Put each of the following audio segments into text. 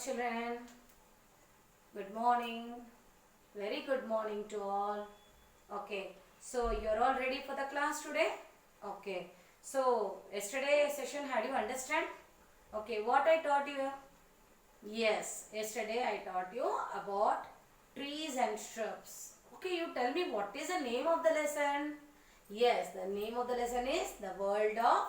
children. Good morning. Very good morning to all. Okay, so you're all ready for the class today? Okay, so yesterday session, how do you understand? Okay, what I taught you? Yes, yesterday I taught you about trees and shrubs. Okay, you tell me what is the name of the lesson? Yes, the name of the lesson is the world of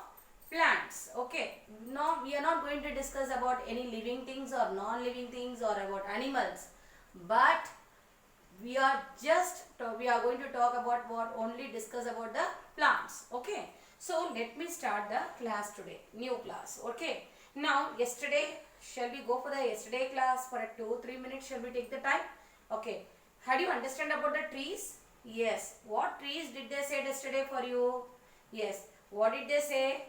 plants. Okay, now we are not going to discuss about any living things or non-living things or about animals, but we are going to talk about what only discuss about the plants. Okay, so let me start the class today, new class. Okay, now yesterday, shall we go for the yesterday class for a 2-3 minutes? Shall we take the time? Okay, how do you understand about the trees? Yes, what trees did they say yesterday for you? Yes, what did they say?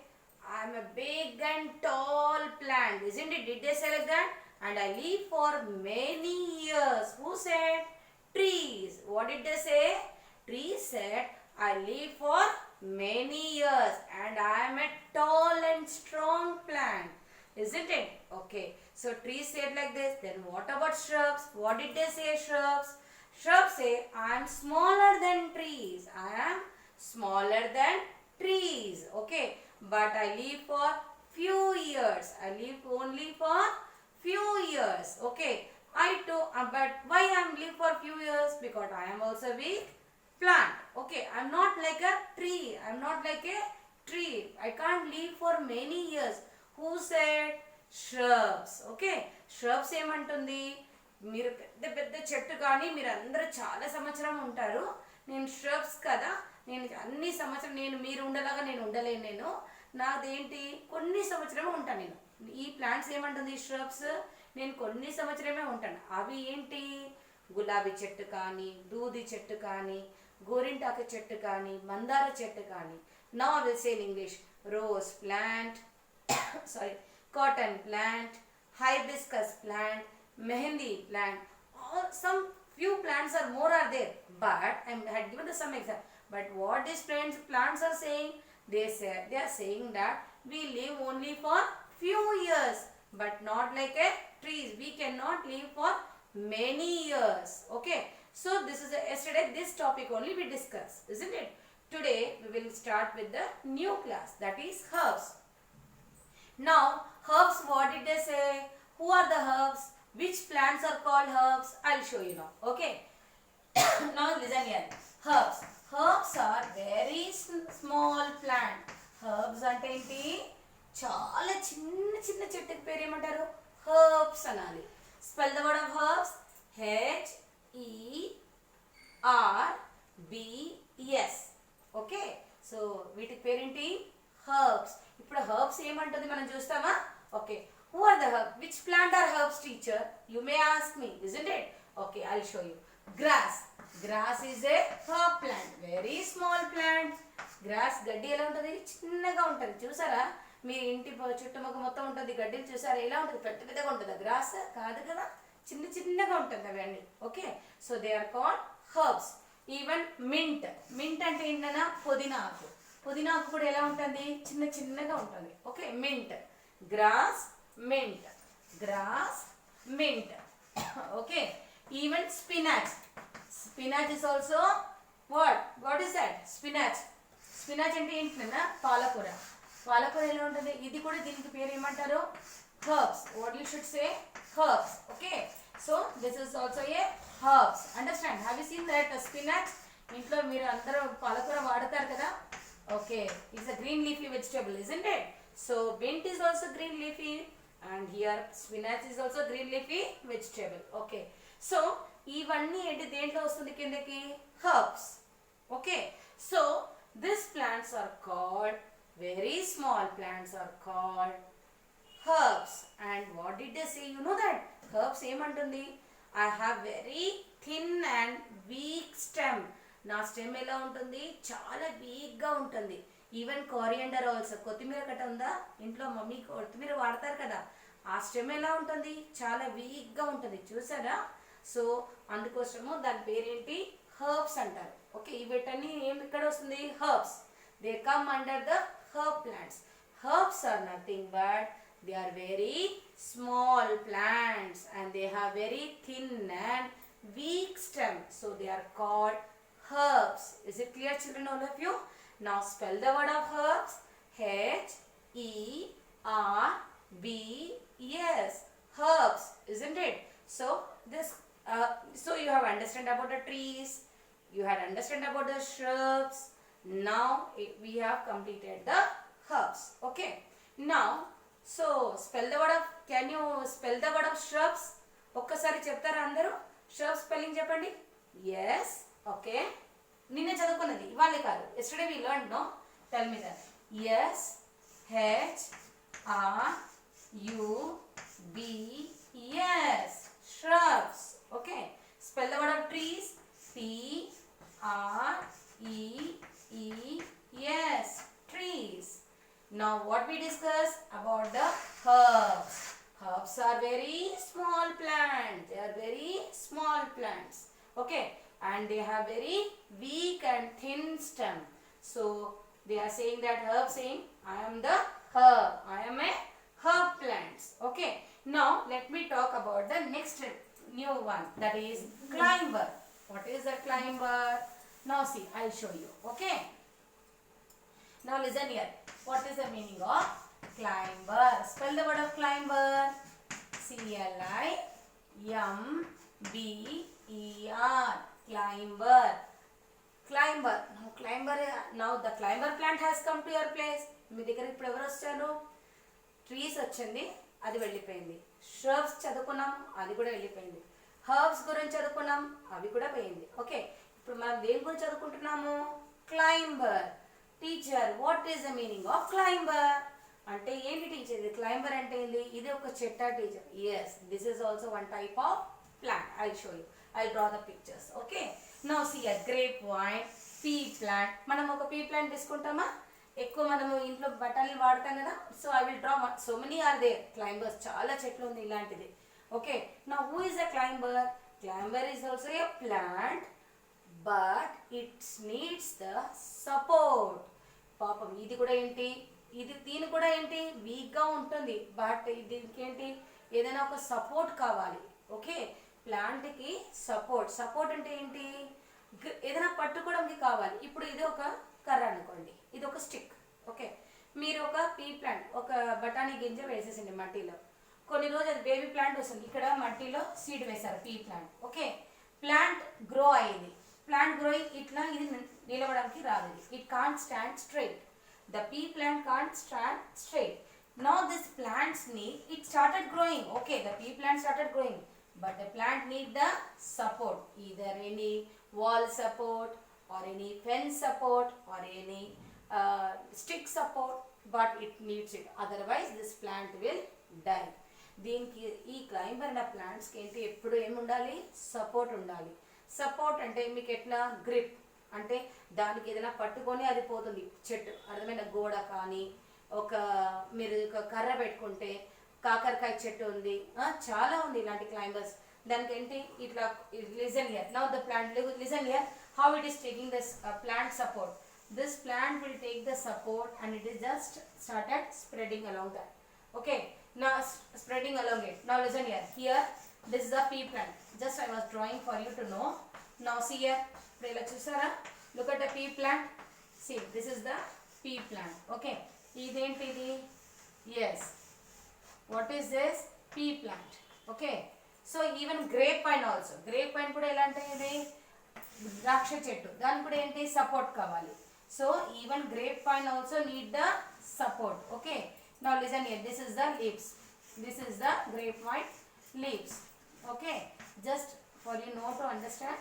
I am a big and tall plant, isn't it? Did they say like that? And I live for many years. Who said? Trees. What did they say? Trees said, I live for many years and I am a tall and strong plant. Isn't it? Okay. So trees said like this. Then what about shrubs? What did they say, shrubs? Shrubs say, I am smaller than trees. I am smaller than trees. Okay. But I live for few years. I live only for few years. Okay. But why I am live for few years? Because I am also a big plant. Okay. I am not like a tree. I am not like a tree. I can't live for many years. Who said? Shrubs. Okay. Shrubs ఏమంటుంది? మీరు పెద్ద పెద్ద చెట్టు కానీ మీరు అందరూ చాలా సంవత్సరం ఉంటారు. నేను shrubs కదా, నేను అన్ని సంవత్సరం మీరు ఉండలాగా నేను ఉండలేను. నేను నాదేంటి కొన్ని సంవత్సరమే ఉంటాను. నేను ఈ ప్లాంట్స్ ఏమంటుంది shrubs, నేను కొన్ని సంవత్సరమే ఉంటాను. అవి ఏంటి? గులాబీ చెట్టు కానీ, దూది చెట్టు కానీ, గోరింటాకు చెట్టు కానీ, మందార చెట్టు కానీ. Now I will say in English. Rose plant, sorry, cotton plant, hibiscus plant, mehendi plant. All some few plants are more are there, but I had given the some example. But what these plants are saying? They are saying that we live only for few years, but not like a trees. We cannot live for many years. Okay. So this is yesterday this topic only we discussed, isn't it? Today we will start with the new class, that is herbs. Now herbs, what did they say? Who are the herbs? Which plants are called herbs? I'll show you now. Okay. Now listen here. Herbs. Herbs are very small plant. Herbs అంటే ఏంటి? చాలా చిన్న చిన్న చెట్టుకి పేరు ఏమంటారు? Herbs అనాలి. Spell the word of herbs. H-E-R-B-S. Okay. So వీటికి పేరేంటి? Herbs. ఇప్పుడు herbs ఏమంటుంది మనం చూస్తామా? Okay. Who are the herbs? Which plant are herbs, teacher? You may ask me, isn't it? Okay, I'll show you. Grass. Grass is a herb plant. Very small plant. Grass గడ్డి ఎలా ఉంటుంది? చిన్నగా ఉంటుంది. చూసారా? మీ ఇంటి చుట్టుముక్క మొత్తం ఉంటుంది. గడ్డిలు చూసారా ఎలా ఉంటుంది? పెద్ద పెద్దగా ఉంటుందా గ్రాస్? కాదు కదా, చిన్న చిన్నగా ఉంటుంది అవన్నీ. Okay. So they are called herbs. Even mint. Mint అంటే ఏంటన్నా? పుదీనా ఆకు. పుదీనా ఆకు కూడా ఎలా ఉంటుంది? చిన్న చిన్నగా ఉంటుంది. Okay. Mint. Grass, mint. Grass, mint. Okay. Even spinach. Spinach is also what? What is that? Spinach. Spinach అంటే ఏంటన్నా? పాలకూర. పాలకూర ఎలా ఉంటుంది? ఇది కూడా దీనికి పేరు ఏమంటారు? Herbs. What you should say? Herbs. Okay. So this is also a herbs. Understand? Have you seen that spinach? ఇంట్లో మీరు అందరూ పాలకూర వాడతారు కదా? Okay. It's a green leafy vegetable, isn't it? So mint is also green leafy. And here spinach is also green leafy vegetable. Okay. So ఇవన్నీ ఏంటి దేంట్లో వస్తుంది కిందకి? Herbs. Okay. So these plants are called, very small plants are called herbs. And what did they say? You know that herbs ఏమంటుంది? I have very thin and weak stem. నా stem ఎలా ఉంటుంది? చాలా వీక్గా ఉంటుంది. Even coriander also. కొత్తిమీర కట్ట ఉందా ఇంట్లో? మమ్మీ కొత్తిమీర వాడతారు కదా, ఆ స్టెమ్ ఎలా ఉంటుంది? చాలా వీక్గా ఉంటుంది. చూసారా? సో అందుకోసము దాని పేరేంటి? హర్బ్స్ అంటారు. ఓకే. వీటన్ని ఏం ఇక్కడ వస్తుంది? Herbs. They come under the herb plants. Herbs are nothing but They are very small plants and they have very thin and weak stem. So they are called herbs. Is it clear, children, all of you? Now spell the word of herbs. H-E-R-B-S. Herbs, isn't it? So so you have understand about the trees. You had understand about the shrubs. Now we have completed the herbs. Okay. Now, so spell the word of. Can you spell the word of shrubs? ఒక్కసారి చెప్తారా అందరూ? shrubs spelling చెప్పండి. Yes. Okay. నిన్న చదువుకున్నది ఇవాళ కాదు. Yesterday we learned, no? Tell me that. Yes. H-R-U-B-S. Shrubs. Okay. Spell the word of trees. T-R-E-E-S. Trees. Now what we discussed about the herbs. Herbs are very small plants. They are very small plants. Okay. And they have very weak and thin stem. So they are saying that herb saying, I am the herb. I am a herb plants. Okay. Now let me talk about the next new one, that is climber. What is a climber? Now see, I'll show you. Okay. Now listen here. What is the meaning of climber? Spell the word of climber. C-L-I-M-B-E-R. Climber. Climber. Now the climber plant has come to your place. మీ దగ్గర ఇప్పుడు ఎవరు వచ్చారు? Trees వచ్చింది, అది వెళ్ళిపోయింది. shrubs చదువుకున్నాం, అది కూడా వెళ్ళిపోయింది. herbs గురించి చదువుకున్నాం, అవి కూడా పోయింది. ఓకే. ఇప్పుడు మనం దేని గురించి చదువుకుంటున్నాము? Climber. Teacher, what is the meaning of climber? అంటే ఏంటి టీచర్? ఇది క్లైంబర్ అంటే ఏంటి? ఇది ఒక చెట్ట teacher. Yes, this is also one type of plant. I show you. I draw the pictures. Okay. Now see a grape vine, pea plant. మనం ఒక పీ ప్లాంట్ తీసుకుంటామా? ఎక్కువ మనము ఇంట్లో బఠానీలు వాడతాం కదా. So I will draw. So many are there climbers. చాలా చెట్లు ఉంది ఇలాంటిది. Okay. Now who is a climber? Climber is also a plant, but it's needs the support. పాపం ఇది కూడా ఏంటి? దీని కూడా ఏంటి? వీక్గా ఉంటుంది. బట్ దీనికి ఏంటి? ఏదైనా ఒక సపోర్ట్ కావాలి. ఓకే. ప్లాంట్కి సపోర్ట్ అంటే ఏంటి? ఏదైనా పట్టుకోవడానికి కావాలి. ఇప్పుడు ఇది ఒక కర్ర అనుకోండి, ఇది ఒక స్టిక్. ఓకే. మీరు ఒక పీ ప్లాంట్, ఒక బఠానీ గింజ వేసేసింది మట్టిలో. కొన్ని రోజులు అది బేబీ ప్లాంట్ వస్తుంది. ఇక్కడ మట్టిలో సీడ్ వేశారు, P plant. Okay. Plant grow అయ్యింది. ప్లాంట్ గ్రోయింగ్ ఇట్లా ఇది నిలవడానికి రాదు. It can't stand straight. The pea plant can't stand straight. Now this plants need, it started growing. Okay, the pea plant started growing, but the plant need the support, either any wall support or any fence support or any stick support, but it needs it. Otherwise this plant will die. దీనికి ఈ climber అనే ప్లాంట్స్కి ఏంటి? ఎప్పుడు ఏముండాలి? Support ఉండాలి. Support అంటే మీకు ఎట్లా? గ్రిప్ అంటే దానికి ఏదైనా పట్టుకొని అది పోతుంది చెట్టు. అర్థమైన గోడ కానీ ఒక మీరు ఒక కర్ర పెట్టుకుంటే, కాకరకాయ చెట్టు ఉంది, చాలా ఉంది ఇలాంటి క్లైంబర్స్. దానికి ఏంటి? ఇట్లా listen here. Now the plant, listen here how it is taking this plant support. This plant will take the support and it is just started spreading along that. Okay, now spreading along it. Now listen here. Here this is the pea plant. Just I was drawing for you to know. Now see here. చూసారా? Look at the pea plant. See, this is the pea plant. Okay. ఇదేంటిది? Yes. What is this? Pea plant. Okay. So even grapevine also. Grapevine కూడా ఎలాంటిది? ద్రాక్ష చెట్టు. దానికి కూడా ఏంటి? Support కావాలి. So even grapevine also need the support. Okay. Now listen here. This is the leaves. This is the grapevine leaves. Okay. Just for you know to understand,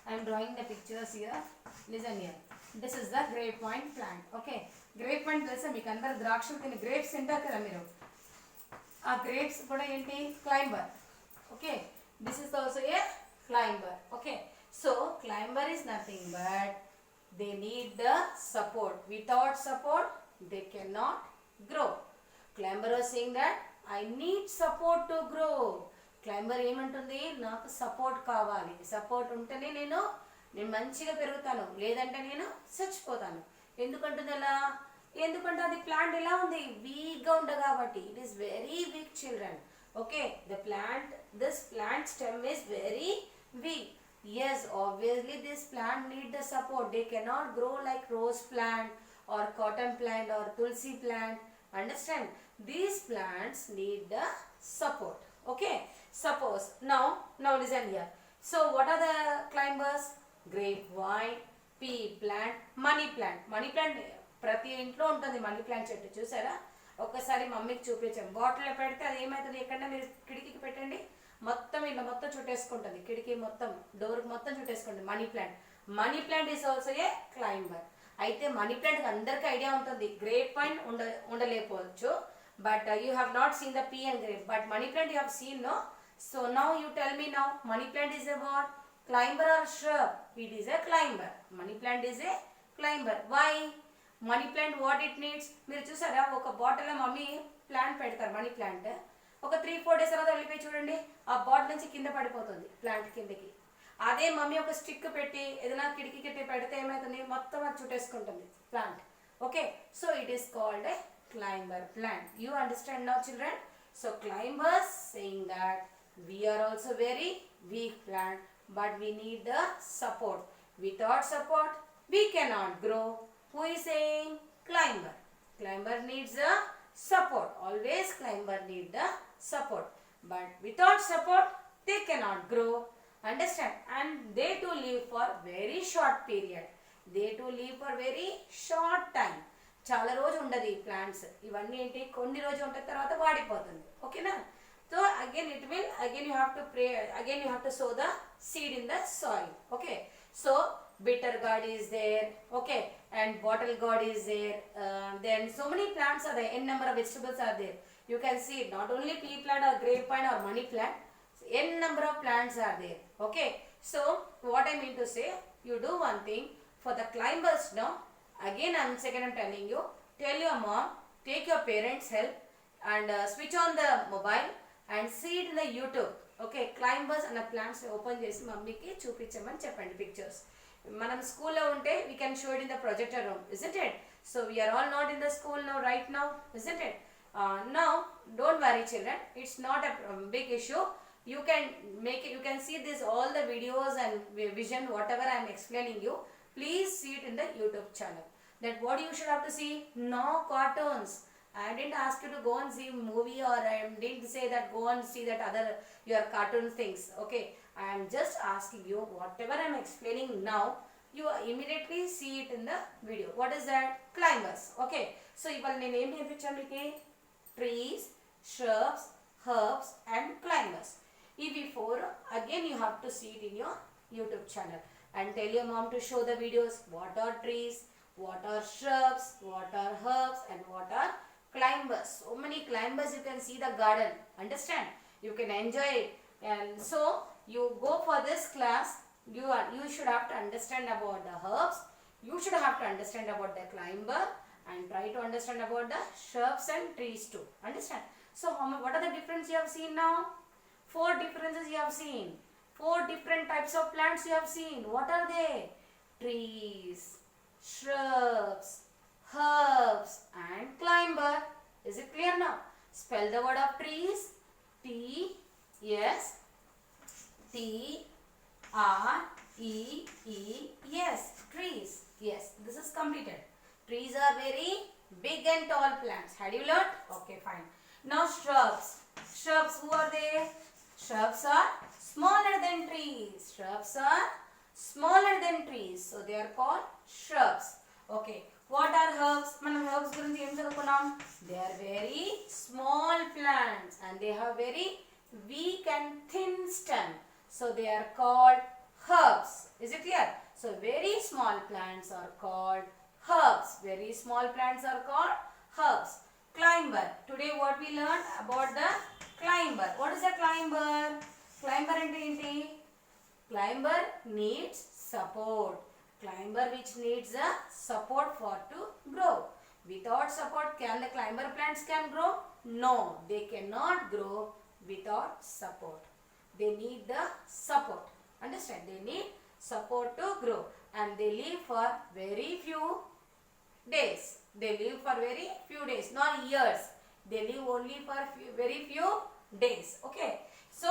I am drawing the pictures here. Listen here. This is the grapevine plant. Okay. Grapevine తెలుసా మీకు? అందరు ద్రాక్షలు తిని grapes తింటారు కదా మీరు. ఆ grapes కూడా ఏంటి? Climber. Okay. This is also a climber. Okay. So climber is nothing but they need the support. Without support they cannot grow. Climber was saying that I need support to grow. Climber ఏమంటుంది? నాకు support కావాలి. Support ఉంటేనే నేను మంచిగా పెరుగుతాను, లేదంటే నేను చచ్చిపోతాను. ఎందుకంటుంది అలా? ఎందుకంటే అది ప్లాంట్ ఎలా ఉంది, వీక్గా ఉంది కాబట్టి. It is very weak children. Okay, this plant stem is very weak. Yes, obviously this plant need the support. They cannot grow like rose plant or cotton plant or tulsi plant. Understand? These plants need the support. Okay, suppose now listen here. So what are the climbers? Grapevine, pea plant, money plant. Money plant ప్రతి ఇంట్లో ఉంటుంది money plant చెట్టు. చూసారా, ఒక్కసారి మమ్మీకి చూపించాం. బాటిల్లో పెడితే అది ఏమవుతుంది, ఎక్కడన్నా మీరు కిటికీకి పెట్టండి, మొత్తం ఇలా మొత్తం చుట్టేసుకుంటుంది, కిటికీ మొత్తం డోర్కి మొత్తం చుట్టేసుకుంటుంది money plant. Money plant is also a climber. అయితే మనీ ప్లాంట్ అందరికీ ఐడియా ఉంటుంది. గ్రేప్ వైన్ ఉండలేకపోవచ్చు, but you have not seen the pea and grape, but money plant you have seen, no? So now you tell me now, money plant is a what, climber or shrub? It is a climber. Money plant is a climber. Why? Money plant what it needs. మీరు చూసారా, ఒక బాటిల్లో mummy plant పెడతారు, money plant. ఒక 3-4 days తర్వాత వెళ్ళిపోయి చూడండి, ఆ బాటిల్ నుంచి కింద పడిపోతుంది ప్లాంట్ కిందకి. అదే మమ్మీ ఒక స్టిక్ పెట్టి ఏదైనా కిటికీ కిట్టి పెడితే ఏమవుతుంది, మొత్తం అది చుట్టేసుకుంటుంది plant. Okay, so it is called a climber plant. You understand now children? So climbers saying that we are also very weak plant, but we need the support. Without support we cannot grow. Who is saying? Climber. Climber needs the support. Always climber need the support, but without support they cannot grow. Understand? And they too live for very short period. They too live for very short time. చాలా రోజు ఉండదు ఈ plants. ఇవన్నీ ఏంటి, కొన్ని రోజు ఉంటుంది, తర్వాత వాడిపోతుంది. ఓకేనా? So again you have to pray, again you have to sow the seed in the soil. Okay, so bitter gourd is there, okay, and bottle gourd is there, then so many plants are there, n number of vegetables are there. You can see not only pea plant or grapevine or money plant, n number of plants are there. Okay, so what I mean to say, you do one thing for the climbers now. Again I'm telling you, tell your mom, take your parents help and switch on the mobile and see it in the YouTube. Okay, climbers అన్న plants open చేసి మమ్మీకి చూపించమని చెప్పండి pictures. మనం స్కూల్లో ఉంటే we can show it in the projector room, isn't it? So we are all not in the school now, right now, isn't it? Now don't worry children, it's not a big issue. You can make it, you can see this all the videos and vision whatever I am explaining you. Please see it in the YouTube channel. That what you should have to see, no cartoons. I didn't ask you to go and see movie, or I didn't say that go and see that other your cartoon things. Okay, I am just asking you whatever I am explaining now, you immediately see it in the video. What is that? Climbers. Okay, so ival nenu em neerpichanu meeki, trees, shrubs, herbs and climbers. Ivi four again you have to see it in your YouTube channel and tell your mom to show the videos. What are trees, what are shrubs, what are herbs and what are climbers. So many climbers, you can see the garden. Understand? You can enjoy it. And so you go for this class, you should have to understand about the herbs, you should have to understand about the climber and try to understand about the shrubs and trees too. Understand? So what are the difference you have seen now? 4 differences you have seen. 4 different types of plants you have seen. What are they? Trees, shrubs, herbs and climber. Is it clear now? Spell the word of trees. T S T R E E S. Trees. Yes, this is completed. Trees are very big and tall plants. Had you learnt? Okay, fine. Now shrubs. Shrubs, who are they? Shrubs are smaller than trees. Shrubs are smaller than trees, so they are called shrubs. Okay, what are herbs? మనం herbs గురించి ఏం చదువుకున్నాం? They are very small plants and they have very weak and thin stem, so they are called herbs. Is it clear? So very small plants are called herbs. Very small plants are called herbs. Climber. Today what we learned about the climber. What is a climber? Climber అంటే ఏంటి? Climber needs support. Climber which needs a support for to grow. Without support, can the climber plants can grow? No, they cannot grow without support. They need the support. Understand? They need support to grow and they live for very few days. They live for very few days, not years. They live only for very few days. Okay. So,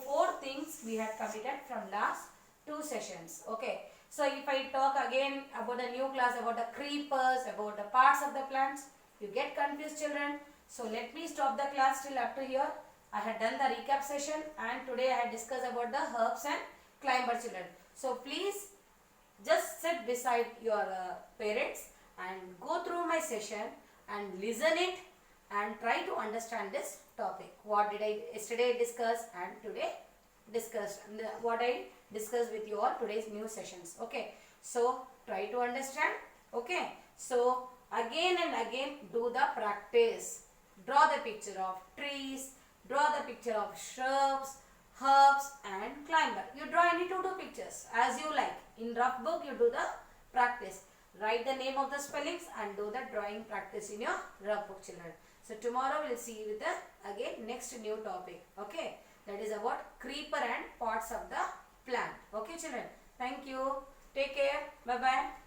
four things we had completed from last two sessions. Okay. So, if I talk again about the new class, about the creepers, about the parts of the plants, you get confused, children. So, let me stop the class till up to here. I had done the recap session and today I had discussed about the herbs and climber, children. So, please just sit beside your parents and go through my session and listen it and try to understand this topic. What did I yesterday discuss and today discussed, what I discussed with you all today's new sessions. Okay. So, try to understand. Okay. So, again and again do the practice. Draw the picture of trees, draw the picture of shrubs, herbs and climber. You draw any two pictures as you like. In rough book you do the practice. Write the name of the spellings and do the drawing practice in your rough book, children. So tomorrow we will see you with the again next new topic. Okay. That is about creeper and parts of the plant. Okay, children. Thank you. Take care. Bye bye.